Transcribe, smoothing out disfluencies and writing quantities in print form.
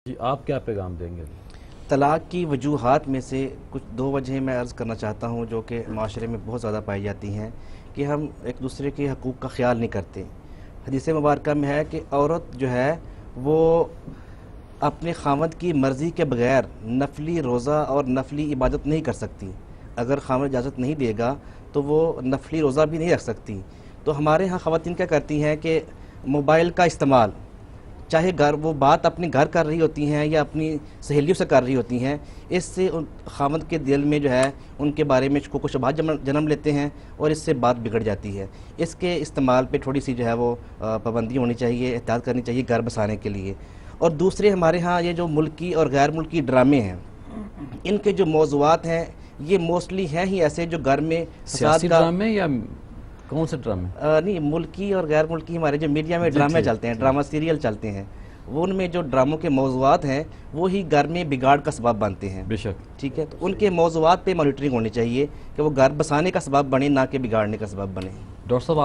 جی آپ کیا پیغام دیں گے؟ طلاق کی وجوہات میں سے کچھ دو وجہیں میں عرض کرنا چاہتا ہوں جو کہ معاشرے میں بہت زیادہ پائی جاتی ہیں کہ ہم ایک دوسرے کے حقوق کا خیال نہیں کرتے۔ حدیث مبارکہ میں ہے کہ عورت جو ہے وہ اپنے خاوند کی مرضی کے بغیر نفلی روزہ اور نفلی عبادت نہیں کر سکتی۔ اگر خاوند اجازت نہیں دے گا تو وہ نفلی روزہ بھی نہیں رکھ سکتی۔ تو ہمارے ہاں خواتین کیا کرتی ہیں کہ موبائل کا استعمال، چاہے وہ بات اپنے گھر کر رہی ہوتی ہیں یا اپنی سہیلیوں سے کر رہی ہوتی ہیں، اس سے خاوند کے دل میں جو ہے ان کے بارے میں شکوک و شبہات جنم لیتے ہیں اور اس سے بات بگڑ جاتی ہے۔ اس کے استعمال پہ تھوڑی سی جو ہے وہ پابندی ہونی چاہیے، احتیاط کرنی چاہیے گھر بسانے کے لیے۔ اور دوسرے ہمارے ہاں یہ جو ملکی اور غیر ملکی ڈرامے ہیں، ان کے جو موضوعات ہیں یہ موسٹلی ہیں ہی ایسے جو گھر میں سیاسی ڈرامے یا کون سے ڈرامے؟ نہیں، ملکی اور غیر ملکی ہمارے جو میڈیا میں ڈرامے چلتے ہیں، ڈرامہ سیریل چلتے ہیں، وہ ان میں جو ڈراموں کے موضوعات ہیں وہی گھر میں بگاڑ کا سبب بنتے ہیں۔ بے شک، ٹھیک ہے، تو ان کے موضوعات پہ مانیٹرنگ ہونی چاہیے کہ وہ گھر بسانے کا سبب بنے، نہ کہ بگاڑنے کا سبب بنے۔ ڈاکٹر صاحب